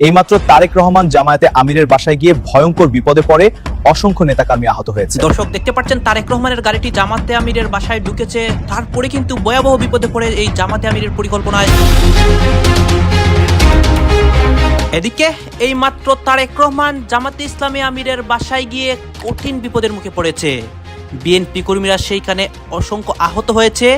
এইমাত্র তারেক রহমান জামায়াতে আমিরের বাসায় গিয়ে ভয়ঙ্কর বিপদে পড়ে, অসংখ্য নেতাকর্মী আহত হয়েছে। দর্শক দেখতে পাচ্ছেন তারেক রহমানের গাড়িটি জামাতে আমিরের বাসায় ঢুকেছে, তারপরে কিন্তু ভয়াবহ বিপদে পড়ে এই জামাতে আমিরের পরিকল্পনায়। এদিকে এই মাত্র তারেক রহমান জামাতে ইসলামী আমিরের বাসায় গিয়ে কঠিন বিপদের মুখে পড়েছে। বিএনপি কর্মীরা সেইখানে অসংখ্য আহত হয়েছে,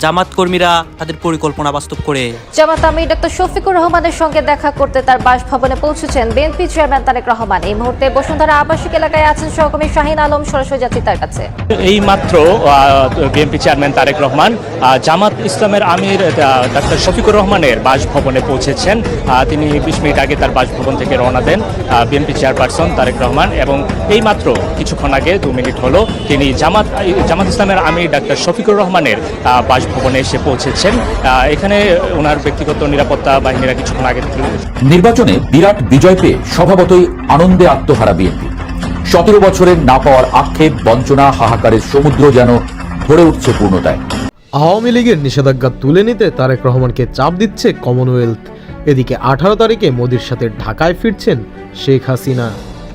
জামাত কর্মীরা তাদের পরিকল্পনা বাস্তব করে। জামাত আমির ডক্টর শফিকুর রহমানের সঙ্গে দেখা করতে তার বাসভবনে পৌঁছেছেন বিএনপি চেয়ারম্যান তারেক রহমান। এই মুহূর্তে বসুন্ধরা আবাসিক এলাকায় আছেন সহকর্মী শাহিন আলম, সরাসরি যাচ্ছি তার কাছে। এই মাত্র বিএনপি চেয়ারম্যান তারেক রহমান জামাত ইসলামের আমির ডক্টর শফিকুর রহমানের বাসভবনে পৌঁছেছেন। তিনি 20 মিনিট আগে তার বাসভবন থেকে রওনা দেন বিএনপি চেয়ারপারসন তারেক রহমান, এবং এই মাত্র কিছুক্ষণ আগে 2 মিনিট হলো তিনি জামাত ইসলামের আমির ডক্টর শফিকুর রহমানের বাসভবনে এসে পৌঁছেছেন। এখানে ওনার ব্যক্তিগত নিরাপত্তা বাহিনীরা কিছুক্ষণ আগে নির্বাচনে বিরাট বিজয় পেয়ে স্বভাবতই আনন্দে আত্মহারা বিএনপি। 17 বছরের না পাওয়ার আক্ষেপ, বঞ্চনা, হাহাকারের সমুদ্র যেন ভরে উঠছে পূর্ণতায়। আওয়ামী লীগের নিষেধাজ্ঞা তুলে নিতে তারেক রহমানকে চাপ দিচ্ছে কমনওয়েলথ। এদিকে 18 তারিখে মোদির সাথে ঢাকায় ফিরছেন শেখ হাসিনা।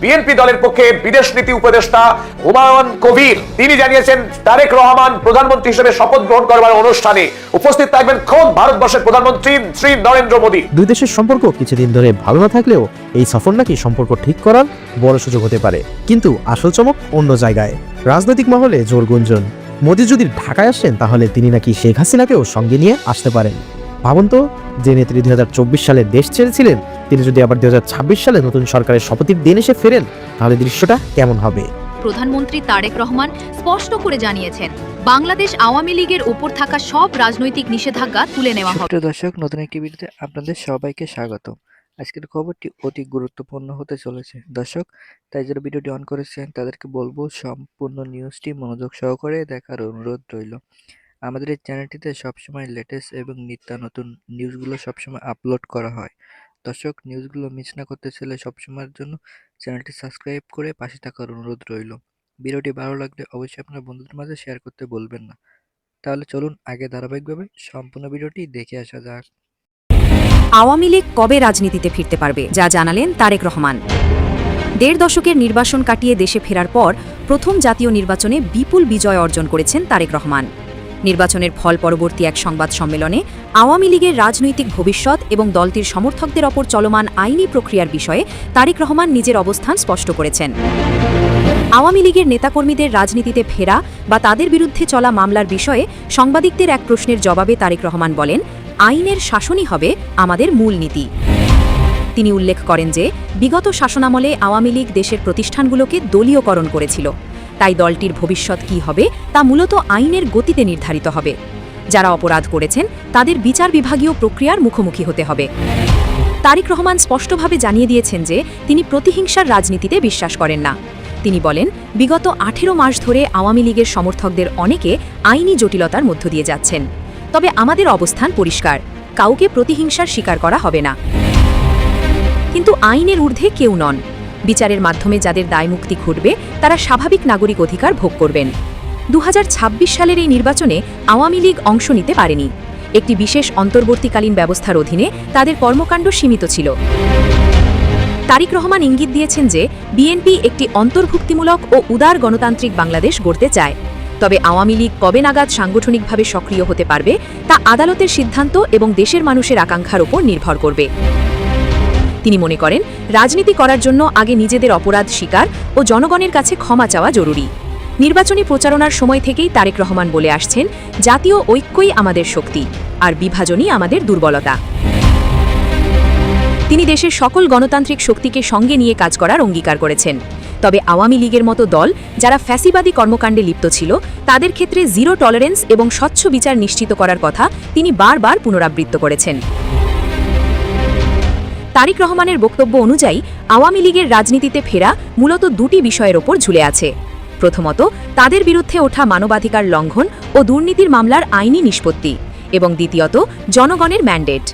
বিএনপি দলের পক্ষে বিদেশ নীতি উপদেষ্টা হুমায়ুন কবির তিনি জানিয়েছেন তারেক রহমান প্রধানমন্ত্রী হিসেবে শপথ গ্রহণ করবার অনুষ্ঠানে উপস্থিত থাকবেন খোদ ভারতবর্ষের প্রধানমন্ত্রী শ্রী নরেন্দ্র মোদী। দুই দেশের সম্পর্ক কিছুদিন ধরে ভালো না থাকলেও এই সফর নাকি সম্পর্ক ঠিক করার বড় সুযোগ হতে পারে। কিন্তু আসল চমক অন্য জায়গায়। রাজনৈতিক মহলে জোর গুঞ্জন, মোদী যদি ঢাকায় আসেন তাহলে তিনি নাকি শেখ হাসিনাকেও সঙ্গে নিয়ে আসতে পারেন। ভাবুন তো, যে নেত্রী 2024 সালে দেশ ছেড়েছিলেন তিনি যদি আবার 2026 সালে নতুন সরকারের শপথের দিন এসে ফেরেন তাহলে দৃশ্যটা কেমন হবে। প্রধানমন্ত্রী তারেক রহমান স্পষ্ট করে জানিয়েছেন বাংলাদেশ আওয়ামী লীগের উপর থাকা সব রাজনৈতিক নিষেধাজ্ঞা তুলে নেওয়া হবে। দর্শক, নতুন একটি ভিডিওতে আপনাদের সবাইকে স্বাগত। আজকের খবরটি অতি গুরুত্বপূর্ণ হতে চলেছে দর্শক, তাই যারা ভিডিওটি অন করেছেন তাদেরকে বলবো সম্পূর্ণ নিউজটি মনোযোগ সহকারে দেখার অনুরোধ রইল। আমাদের এই চ্যানেলটিতে সবসময় লেটেস্ট এবং নিত্য নতুন নিউজগুলো সবসময় আপলোড করা হয়। দর্শক, নিউজগুলো মিস না করতে চাইলে সবসময়ের জন্য চ্যানেলটি সাবস্ক্রাইব করে পাশে থাকার অনুরোধ রইল। ভিডিওটি ভালো লাগলে অবশ্যই আপনার বন্ধুদের মাঝে শেয়ার করতে বলবেন না। তাহলে চলুন আগে ধারাবাহিকভাবে সম্পূর্ণ ভিডিওটি দেখে আসা যাক। আওয়ামী লীগ কবে রাজনীতিতে ফিরতে পারবে, যা জানালেন তারেক রহমান। 1.5 দশকের নির্বাসন কাটিয়ে দেশে ফেরার পর প্রথম জাতীয় নির্বাচনে বিপুল বিজয় অর্জন করেছেন তারেক রহমান। নির্বাচনের ফল পরবর্তী এক সংবাদ সম্মেলনে আওয়ামী লীগের রাজনৈতিক ভবিষ্যৎ এবং দলটির সমর্থকদের ওপর চলমান আইনি প্রক্রিয়ার বিষয়ে তারেক রহমান নিজের অবস্থান স্পষ্ট করেছেন। আওয়ামী লীগের নেতাকর্মীদের রাজনীতিতে ফেরা বা তাদের বিরুদ্ধে চলা মামলার বিষয়ে সাংবাদিকদের এক প্রশ্নের জবাবে তারেক রহমান বলেন, আইনের শাসনই হবে আমাদের মূল নীতি। তিনি উল্লেখ করেন যে বিগত শাসনামলে আওয়ামী লীগ দেশের প্রতিষ্ঠানগুলোকে দলীয়করণ করেছিল, তাই দলটির ভবিষ্যৎ কী হবে তা মূলত আইনের গতিতে নির্ধারিত হবে। যারা অপরাধ করেছেন তাদের বিচার বিভাগীয় প্রক্রিয়ার মুখোমুখি হতে হবে। তারেক রহমান স্পষ্টভাবে জানিয়ে দিয়েছেন যে তিনি প্রতিহিংসার রাজনীতিতে বিশ্বাস করেন না। তিনি বলেন, বিগত 18 মাস ধরে আওয়ামী লীগের সমর্থকদের অনেকে আইনি জটিলতার মধ্য দিয়ে যাচ্ছেন। তবে আমাদের অবস্থান পরিষ্কার, কাউকে প্রতিহিংসার শিকার করা হবে না। কিন্তু আইনের ঊর্ধ্বে কেউ নন। বিচারের মাধ্যমে যাদের দায়মুক্তি ঘটবে তারা স্বাভাবিক নাগরিক অধিকার ভোগ করবেন। 2026 সালের এই নির্বাচনে আওয়ামী লীগ অংশ নিতে পারেনি। একটি বিশেষ অন্তর্বর্তীকালীন ব্যবস্থার অধীনে তাদের কর্মকাণ্ড সীমিত ছিল। তারেক রহমান ইঙ্গিত দিয়েছেন যে বিএনপি একটি অন্তর্ভুক্তিমূলক ও উদার গণতান্ত্রিক বাংলাদেশ গড়তে চায়। তবে আওয়ামী লীগ কবে নাগাদ সাংগঠনিকভাবে সক্রিয় হতে পারবে তা আদালতের সিদ্ধান্ত এবং দেশের মানুষের আকাঙ্ক্ষার উপর নির্ভর করবে। তিনি মনে করেন, রাজনীতি করার জন্য আগে নিজেদের অপরাধ স্বীকার ও জনগণের কাছে ক্ষমা চাওয়া জরুরি। নির্বাচনী প্রচারণার সময় থেকেই তারেক রহমান বলে আসছেন, জাতীয় ঐক্যই আমাদের শক্তি আর বিভাজনই আমাদের দুর্বলতা। তিনি দেশের সকল গণতান্ত্রিক শক্তিকে সঙ্গে নিয়ে কাজ করার অঙ্গীকার করেছেন। তবে আওয়ামী লীগের মতো দল যারা ফ্যাসিবাদী কর্মকাণ্ডে লিপ্ত ছিল তাদের ক্ষেত্রে জিরো টলারেন্স এবং স্বচ্ছ বিচার নিশ্চিত করার কথা তিনি বারবার পুনরাবৃত্ত করেছেন। তারেক রহমানের বক্তব্য অনুযায়ী আওয়ামী লীগের রাজনীতিতে ফেরা মূলত 2টি বিষয়ের ওপর ঝুলে আছে। প্রথমত, তাদের বিরুদ্ধে ওঠা মানবাধিকার লঙ্ঘন ও দুর্নীতির মামলার আইনি নিষ্পত্তি, এবং দ্বিতীয়ত জনগণের ম্যান্ডেট।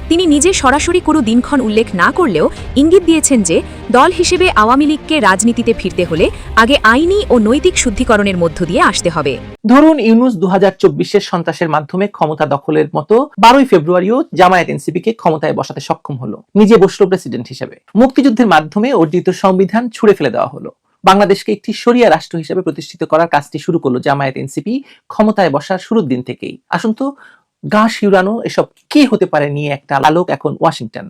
তিনি নিজে সরাসরি কোনো দিনক্ষণ উল্লেখ না করলেও ইঙ্গিত দিয়েছেন যে দল হিসেবে আওয়ামী লীগকে রাজনীতিতে ফিরতে হলে আগে আইনি ও নৈতিক শুদ্ধিকরণের মধ্য দিয়ে আসতে হবে। ধরুন ইউনূস 2024-এর সন্ত্রাসের মাধ্যমে ক্ষমতা দখলের মতো 12ই ফেব্রুয়ারিও জামায়াত এনসিপিকে ক্ষমতায় বসাতে সক্ষম হলো, নিজে বসলো প্রেসিডেন্ট হিসেবে। মুক্তিযুদ্ধের মাধ্যমে অর্জিত সংবিধান ছুঁড়ে ফেলে দেওয়া হলো, বাংলাদেশকে একটি শরিয়া রাষ্ট্র হিসেবে প্রতিষ্ঠিত করার কাজটি শুরু করলো জামায়াত এনসিপি ক্ষমতায় বসার শুরুর দিন থেকেই। আসুন তো গা শিউরানো এসব কি হতে পারে নিয়ে একটা আলোক এখন ওয়াশিংটন।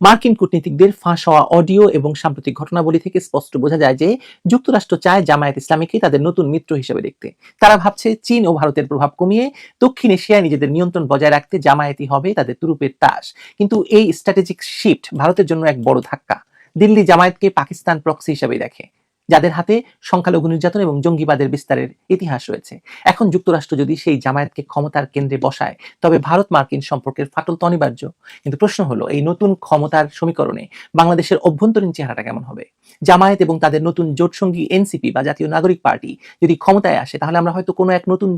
মার্কিন কূটনীতিকদের ফাঁস হওয়া অডিও এবং সাম্প্রতিক ঘটনাবলী থেকে স্পষ্ট বোঝা যায় যে যুক্তরাষ্ট্র চায় জামায়াত ইসলামীকে তাদের নতুন মিত্র হিসেবে দেখতে। তারা ভাবছে চীন ও ভারতের প্রভাব কমিয়ে দক্ষিণ এশিয়ায় নিজেদের নিয়ন্ত্রণ বজায় রাখতে জামায়াতই হবে তাদের তুরুপের তাস। কিন্তু এই স্ট্র্যাটেজিক শিফট ভারতের জন্য এক বড় ধাক্কা। দিল্লি জামায়াতকে পাকিস্তান প্রক্সি হিসেবে দেখে, যাদের হাতে সংখ্যালঘু নির্যাতন এবং জঙ্গিবাদের বিস্তারের ইতিহাস রয়েছে। এখন যুক্তরাষ্ট্র যদি সেই জামায়াতকে ক্ষমতার কেন্দ্রে বসায় তবে ভারত মার্কিন সম্পর্কের ফাটল তো অনিবার্য। কিন্তু প্রশ্ন হলো এই নতুন ক্ষমতার সমীকরণে বাংলাদেশের অভ্যন্তরীণ চেহারাটা কেমন হবে? জামায়াত এবং তাদের নতুন জোটসঙ্গী এনসিপি বা জাতীয় নাগরিক পার্টি যদি ক্ষমতায় আসে তাহলে আমরা হয়তো কোনো এক নতুন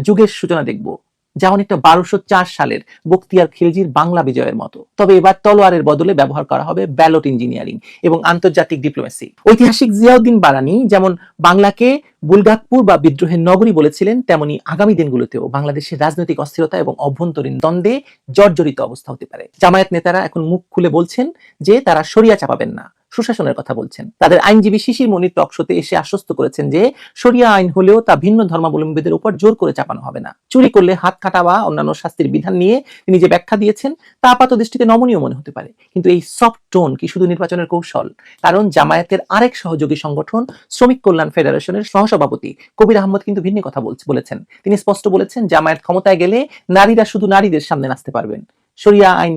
যুগের সূচনা দেখব, যা অনেকটা 1204 সালের বখতিয়ার খিলজির বাংলা বিজয়ের মতো। তবে এবার তলোয়ারের বদলে ব্যবহার করা হবে ব্যালট ইঞ্জিনিয়ারিং এবং আন্তর্জাতিক ডিপ্লোমেসি। ঐতিহাসিক জিয়াউদ্দিন বারানি যেমন বাংলাকে বুলগাকপুর বা বিদ্রোহের নগরী বলেছিলেন, তেমনি আগামী দিনগুলোতেও বাংলাদেশের রাজনৈতিক অস্থিরতা এবং অভ্যন্তরীণ দ্বন্দ্বে জর্জরিত অবস্থা হতে পারে। জামায়াত নেতারা এখন মুখ খুলে বলছেন যে তারা শরিয়া চাপাবেন না, সুশাসনের কথা বলছেন। তাদের আইনজীবী শিশির মনির টক শোতে এসে আশ্বস্ত করেছেন যে শরিয়া আইন হলেও তা ভিন্ন ধর্মাবলম্বীদের উপর জোর করে চাপানো হবে না। চুরি করলে হাত কাটা বা অন্যান্য শাস্তির বিধান নিয়ে তিনি যে ব্যাখ্যা দিয়েছেন তা আপাত দৃষ্টিতে নমনীয় মনে হতে পারে, কিন্তু এই সফট টোন কি শুধু নির্বাচনের কৌশল? কারণ জামায়াতের আরেক সহযোগী সংগঠন শ্রমিক কল্যাণ ফেডারেশনের সহসভাপতি কবির আহমদ কিন্তু ভিন্ন কথা বলেছেন। তিনি স্পষ্ট বলেছেন জামায়াত ক্ষমতায় গেলে নারীরা শুধু নারীদের সামনে নাচতে পারবেন, শরিয়া আইন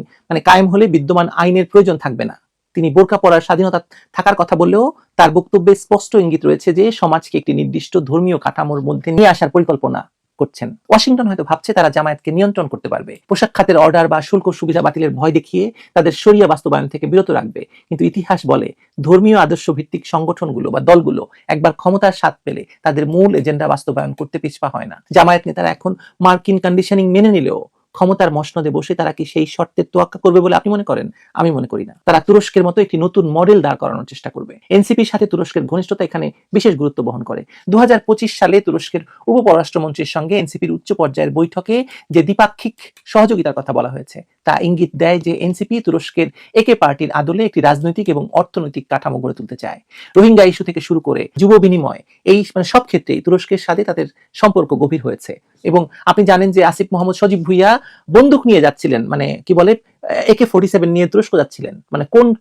কায়েম হলে বিদ্যমান আইনের প্রয়োজন থাকবে না। তিনি বোরকা পরার স্বাধীনতা থাকার কথা বললেও তার বক্তব্যে স্পষ্ট ইঙ্গিত রয়েছে যে সমাজকে একটি নির্দিষ্ট ধর্মীয় কাঠামোর মধ্যে নিয়ে আসার পরিকল্পনা করছেন। ওয়াশিংটন হয়তো ভাবছে তারা জামায়াতকে নিয়ন্ত্রণ করতে পারবে, পোশাক খাতের অর্ডার বা শুল্ক সুবিধা বাতিলের ভয় দেখিয়ে তাদের শরিয়া বাস্তবায়ন থেকে বিরত রাখবে। কিন্তু ইতিহাস বলে ধর্মীয় আদর্শ ভিত্তিক সংগঠনগুলো বা দলগুলো একবার ক্ষমতার স্বাদ পেলে তাদের মূল এজেন্ডা বাস্তবায়ন করতে পিছপা হয় না। জামায়াত নেতারা এখন মার্কিন কন্ডিশনিং মেনে নিলেও ক্ষমতার মসনদে বসে তারা কি সেই শর্তের তোয়াক্কা করবে বলে আপনি মনে করেন? আমি মনে করি না। তারা তুরস্কের মতো একটি নতুন মডেল দাঁড় করানোর চেষ্টা করবে। এনসিপির সাথে তুরস্কের ঘনিষ্ঠতা এখানে বিশেষ গুরুত্ব বহন করে। 2025 সালে তুরস্কের উপপররাষ্ট্রমন্ত্রীর সঙ্গে এনসিপির উচ্চ পর্যায়ের বৈঠকে যে দ্বিপাক্ষিক সহযোগিতার কথা বলা হয়েছে তা ইঙ্গিত দেয় যে এনসিপি তুরস্কের একে পার্টির আদলে একটি রাজনৈতিক এবং অর্থনৈতিক কাঠামো গড়ে তুলতে চায়। রোহিঙ্গা ইস্যু থেকে শুরু করে যুব বিনিময়, এই সব ক্ষেত্রেই তুরস্কের সাথে তাদের সম্পর্ক গভীর হয়েছে। এবং আপনি জানেন যে আসিফ মোহাম্মদ সজীব ভুইয়া বন্দুক নিয়ে যাচ্ছিলেন, কি বলে AK-47 নিয়ে তুরস্ক যাচ্ছিলেন,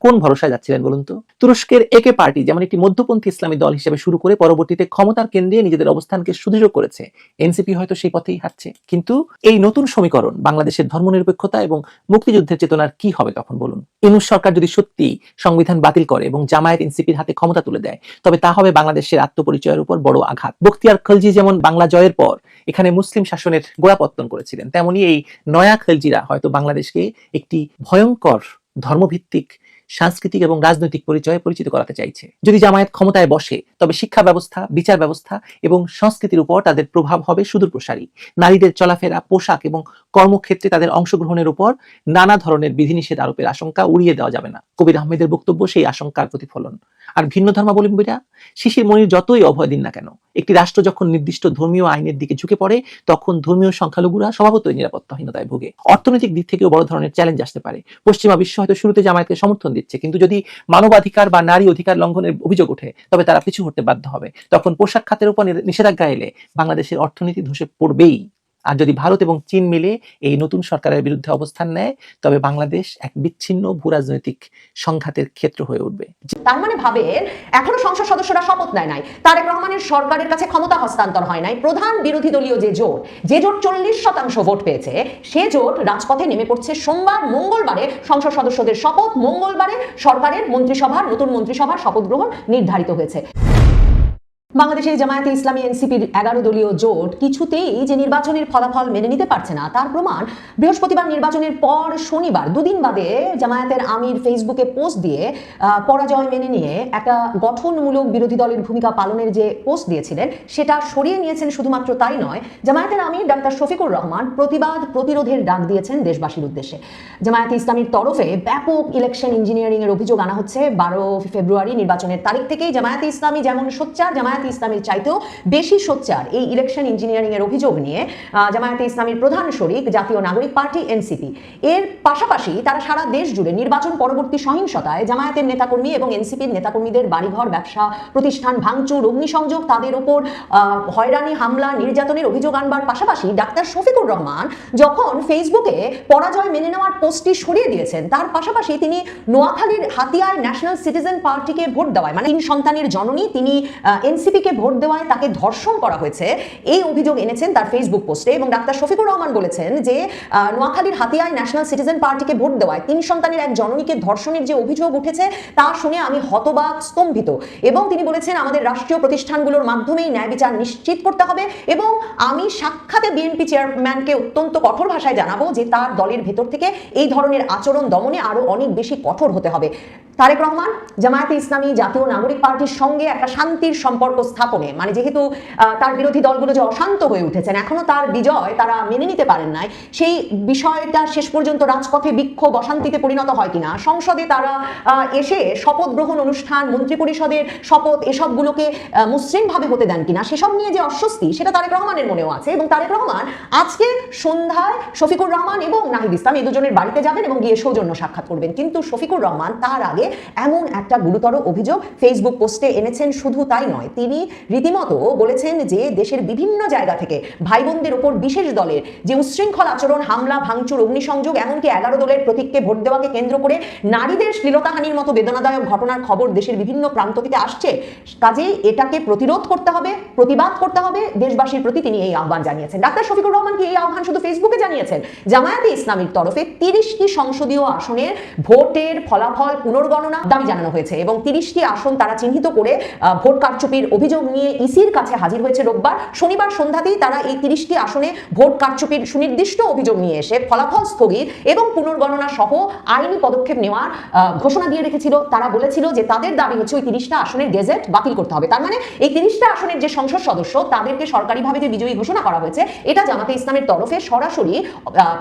কোন ভরসায় যাচ্ছিলেন বলুন তো? তুরস্কের একে পার্টি যেমন একটি মধ্যপন্থী ইসলামী দল হিসেবে শুরু করে পরবর্তীতে ক্ষমতার কেন্দ্রে নিজেদের অবস্থানকে সুদৃঢ় করেছে। এনসিপি হয়তো সেই পথেই হাঁটছে। কিন্তু এই নতুন সমীকরণ বাংলাদেশের ধর্মনিরপেক্ষতা এবং মুক্তিযুদ্ধের চেতনার কি হবে তখন বলুন? ইউনূস সরকার যদি সত্যি সংবিধান বাতিল করে এবং জামায়াত এনসিপির হাতে ক্ষমতা তুলে দেয় তবে তা হবে বাংলাদেশের আত্মপরিচয়ের উপর বড় আঘাত। বখতিয়ার খিলজি যেমন বাংলা জয়ের পর এখানে মুসলিম শাসনের গোড়াপত্তন করেছিলেন, তেমনি এই নয়া খিলজিরা হয়তো বাংলাদেশকে একটি ভয়ঙ্কর ধর্মভিত্তিক সাংস্কৃতিক এবং রাজনৈতিক পরিচয়ে পরিচিত করাতে চাইছে। যদি জামায়াত ক্ষমতায় বসে তবে শিক্ষা ব্যবস্থা, বিচার ব্যবস্থা এবং সংস্কৃতির উপর তাদের প্রভাব হবে সুদূর প্রসারী। নারীদের চলাফেরা, পোশাক এবং কর্মক্ষেত্রে তাদের অংশগ্রহণের উপর নানা ধরনের বিধিনিষেধ আরোপের আশঙ্কা উড়িয়ে দেওয়া যাবে না। কবির আহমেদের বক্তব্য সেই আশঙ্কার প্রতিফলন। আর ভিন্ন ধর্মাবলম্বীরা শিশির মনির যতই অভয় দিন না কেন, একটি রাষ্ট্র যখন নির্দিষ্ট ধর্মীয় আইনের দিকে ঝুঁকে পড়ে তখন ধর্মীয় সংখ্যালঘুরা স্বভাবতই নিরাপত্তাহীনতায় ভোগে। অর্থনৈতিক দিক থেকেও বড় ধরনের চ্যালেঞ্জ আসতে পারে। পশ্চিমা বিশ্ব হয়তো শুরুতে জামায়াতকে সমর্থন দিচ্ছে, কিন্তু যদি মানবাধিকার বা নারী অধিকার লঙ্ঘনের অভিযোগ ওঠে তবে তারা পিছু হটতে বাধ্য হবে। তখন পোশাক খাতের উপর নিষেধাজ্ঞা এলে বাংলাদেশের অর্থনীতি ধসে পড়বেই। আর যদি ভারত এবং চীন মিলে এই নতুন সরকারের বিরুদ্ধে অবস্থান নেয় তবে বাংলাদেশ এক বিচ্ছিন্ন ভূরাজনৈতিক সংঘাতের ক্ষেত্র হয়ে উঠবে। তার মানে ভাবেন এখনো সংসদ সদস্যরা শপথ নেয় নাই, তারেক রহমানের সরকারের কাছে ক্ষমতা হস্তান্তর হয় নাই। প্রধান বিরোধী দলীয় যে জোট 40% ভোট পেয়েছে, সে জোট রাজপথে নেমে পড়ছে সোমবার। মঙ্গলবারে সংসদ সদস্যদের শপথ, মঙ্গলবারে সরকারের নতুন মন্ত্রিসভার শপথ গ্রহণ নির্ধারিত হয়েছে। বাংলাদেশের জামায়াতে ইসলামী এনসিপির 11 দলীয় জোট কিছুতেই যে নির্বাচনের ফলাফল মেনে নিতে পারছে না তার প্রমাণ বৃহস্পতিবার নির্বাচনের পর শনিবার দুদিন বাদে জামায়াতের আমির ফেসবুকে পোস্ট দিয়ে পরাজয় মেনে নিয়ে একটা গঠনমূলক বিরোধী দলের ভূমিকা পালনের যে পোস্ট দিয়েছিলেন সেটা সরিয়ে নিয়েছেন। শুধুমাত্র তাই নয়, জামায়াতের আমির ডাক্তার শফিকুর রহমান প্রতিরোধের ডাক দিয়েছেন দেশবাসীর উদ্দেশ্যে। জামায়াতে ইসলামীর তরফে ব্যাপক ইলেকশন ইঞ্জিনিয়ারিং এর অভিযোগ আনা হচ্ছে। 12 ফেব্রুয়ারি নির্বাচনের তারিখ থেকেই জামায়াতে ইসলামী যেমন সোচ্চার, জামায়াতে ইসলামীর চাইতেও বেশি সোচ্চার এই ইলেকশন ইঞ্জিনিয়ারিং এর অভিযোগ নিয়ে জামায়াতে ইসলামীর প্রধান শরিক জাতীয় নাগরিক পার্টি এনসিপি। এর পাশাপাশি তারা সারা দেশ জুড়ে নির্বাচন পরবর্তী সহিংসতায় জামায়াতের নেতাকর্মী এবং এনসিপির নেতাকর্মীদের বাড়িঘর, ব্যবসা প্রতিষ্ঠান ভাঙচুর, অগ্নিসংযোগ, তাদের ওপর হয়রানি, হামলা, নির্যাতনের অভিযোগ আনবার পাশাপাশি ডাক্তার শফিকুর রহমান যখন ফেসবুকে পরাজয় মেনে নেওয়ার পোস্টটি সরিয়ে দিয়েছেন, তার পাশাপাশি তিনি নোয়াখালীর হাতিয়ায় ন্যাশনাল সিটিজেন পার্টিকে ভোট দেওয়ায়, মানে 3 সন্তানের জননী, তিনি এনসিপিকে ভোট দেওয়ায় তাকে ধর্ষণ করা হয়েছে, এই অভিযোগ এনেছেন তার ফেসবুক পোস্টে। এবং ডাক্তার শফিকুর রহমান বলেছেন যে নোয়াখালীর হাতিয়ায় ন্যাশনাল সিটিজেন পার্টিকে ভোট দেওয়ায় 3 সন্তানের এক জননীকে ধর্ষণের যে অভিযোগ উঠেছে তা শুনে আমি হতবাক, স্তম্ভিত। এবং তিনি বলেছেন আমাদের রাষ্ট্রীয় প্রতিষ্ঠানগুলোর মাধ্যমেই ন্যায় বিচার নিশ্চিত করতে হবে এবং আমি সাক্ষাতে বিএনপি চেয়ারম্যানকে অত্যন্ত কঠোর ভাষায় জানাবো যে তার দলের ভেতর থেকে এই ধরনের আচরণ দমনে আরো অনেক বেশি কঠোর হতে হবে। তারেক রহমান জামায়াতে ইসলামী জাতীয় নাগরিক পার্টির সঙ্গে একটা শান্তির সম্পর্ক স্থাপনে, মানে যেহেতু তার বিরোধী দলগুলো যে অশান্ত হয়ে উঠেছেন, এখনো তার বিজয় তারা মেনে নিতে পারেন নাই, সেই বিষয়টা শেষ পর্যন্ত রাজপথে বিক্ষোভ, অশান্তিতে পরিণত হয় কিনা, সংসদে তারা এসে শপথ গ্রহণ অনুষ্ঠান, মন্ত্রিপরিষদের শপথ, এসবগুলোকে মসৃণভাবে হতে দেন কিনা, সেসব নিয়ে যে অস্বস্তি সেটা তারেক রহমানের মনেও আছে। এবং তারেক রহমান আজকে সন্ধ্যায় শফিকুর রহমান এবং নাহিদ ইসলাম এই দুজনের বাড়িতে যাবেন এবং গিয়ে সৌজন্য সাক্ষাৎ করবেন। কিন্তু শফিকুর রহমান তার আগে এমন একটা গুরুতর অভিযোগ ফেসবুক পোস্টে এনেছেন। শুধু তাই নয়, তিনি রীতিমতো বলেছেন যে দেশের বিভিন্ন জায়গা থেকে ভাই বোনদের উপর বিশেষ দলের যে উচ্ছৃঙ্খল আচরণ, হামলা, ভাঙচুর, অগ্নিসংযোগ, এমনকি 11 দলের প্রতীককে ভোট দেওয়াকে কেন্দ্র করে নারীদের শ্লীলতাহানির মতো বেদনাদায়ক ঘটনার খবর দেশের বিভিন্ন প্রান্ত থেকে আসছে। কাজেই এটাকে প্রতিরোধ করতে হবে, প্রতিবাদ করতে হবে, দেশবাসীর প্রতি তিনি এই আহ্বান জানিয়েছেন। ডাক্তার শফিকুর রহমান কি এই আহ্বান শুধু ফেসবুকে জানিয়েছেন? জামায়াতে ইসলামীর তরফে 30টি সংসদীয় আসনের ভোটের ফলাফল পুনর্গণনা দাবি জানানো হয়েছে এবং 30টি আসন তারা চিহ্নিত করে ভোট কারচুপির অভিযোগ নিয়ে ইসির কাছে হাজির হয়েছে রোববার। শনিবার সন্ধ্যাতেই তারা এই 30টি আসনে ভোট কারচুপির সুনির্দিষ্ট অভিযোগ নিয়ে এসে ফলাফল স্থগিত এবং পুনর্গণনা সহ আইনি পদক্ষেপ নেওয়ার ঘোষণা দিয়ে রেখেছিল। তারা বলেছিল যে তাদের দাবি হচ্ছে ওই 30টা আসনের গেজেট বাতিল করতে হবে। তার মানে এই 30টা আসনের যে সংসদ সদস্য তাদেরকে সরকারিভাবে যে বিজয়ী ঘোষণা করা হয়েছে, এটা জামায়াতে ইসলামের তরফে সরাসরি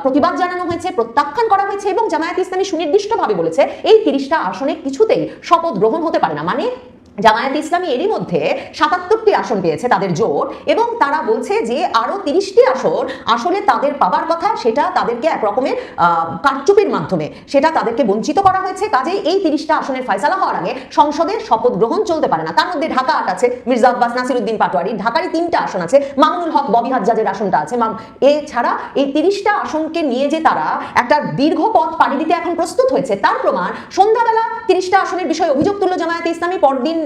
প্রতিবাদ জানানো হয়েছে, প্রত্যাখ্যান করা হয়েছে এবং জামায়াতে ইসলামী সুনির্দিষ্টভাবে বলেছে এই 30টা আসনে কিছুতেই শপথ গ্রহণ হতে পারে না। মানে জামায়াতে ইসলামী এরই মধ্যে 77টি আসন পেয়েছে তাদের জোট এবং তারা বলছে যে আরো 30টি আসন আসলে তাদের পাবার কথা, সেটা তাদেরকে এক রকমের কারচুপির মাধ্যমে সেটা তাদেরকে বঞ্চিত করা হয়েছে। কাজেই এই 30টা আসনের ফয়সালা হওয়ার আগে সংসদে শপথ গ্রহণ চলতে পারে না। তার মধ্যে ঢাকা 8 আছে, মির্জা আব্বাস, নাসিরউদ্দিন পাটোয়ারি, ঢাকারই 3টা আসন আছে, মামুনুল হক, ববি হাজ্জাজের আসনটা আছে। এছাড়া এই 30টা আসনকে নিয়ে যে তারা একটা দীর্ঘ পথ পাড়ি দিতে এখন প্রস্তুত হয়েছে তার প্রমাণ সন্ধ্যাবেলা 30টা আসনের বিষয়ে অভিযোগ তুলল জামায়াতে ইসলামী। পরদিন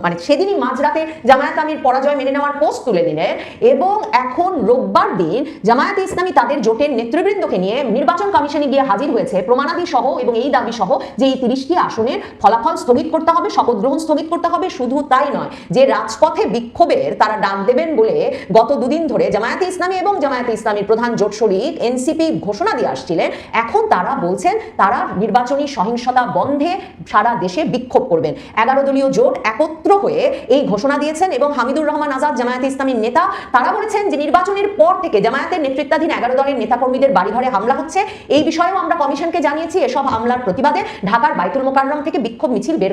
মানে সেদিনই মাঝরাতে জামায়াত আমির পরাজয় মেনে নেওয়ার পোস্ট তুলে দিলেন এবং এখন রোববার দিন জামায়াতে ইসলামী তাদের জোটের নেতৃবৃন্দকে নিয়ে নির্বাচন কমিশনে গিয়ে হাজির হয়েছে প্রমাণাদি সহ এবং এই দাবি সহ যে এই 30টি আসনের ফলাফল স্থগিত করতে হবে, শপথ গ্রহণ স্থগিত করতে হবে। শুধু তাই নয়, যে রাজপথে বিক্ষোভের তারা ডাক দেবেন বলে গত দুদিন ধরে জামায়াতে ইসলামী এবং জামায়াতে ইসলামীর প্রধান জোট শরিক এনসিপি ঘোষণা দিয়ে আসছিলেন, এখন তারা বলছেন তারা নির্বাচনী সহিংসতা বন্ধে সারা দেশে বিক্ষোভ করবেন। 11 দলীয় জোট একত্র হয়ে এই ঘোষণা দিয়েছেন এবং হামিদুর রহমান আজাদ জামায়াতে ইসলামীর নেতা তারা বলেছেন যে নির্বাচনের পর থেকে জামায়াতের নেতৃত্বাধীন 11 দলের নেতাকর্মীদের বাড়িঘরে হামলা হচ্ছে। এই বিষয়েও আমরা কমিশনকে জানিয়েছি। এসব হামলার প্রতিবাদে ঢাকার বাইতুল মোকাররম থেকে বিক্ষোভ মিছিল বের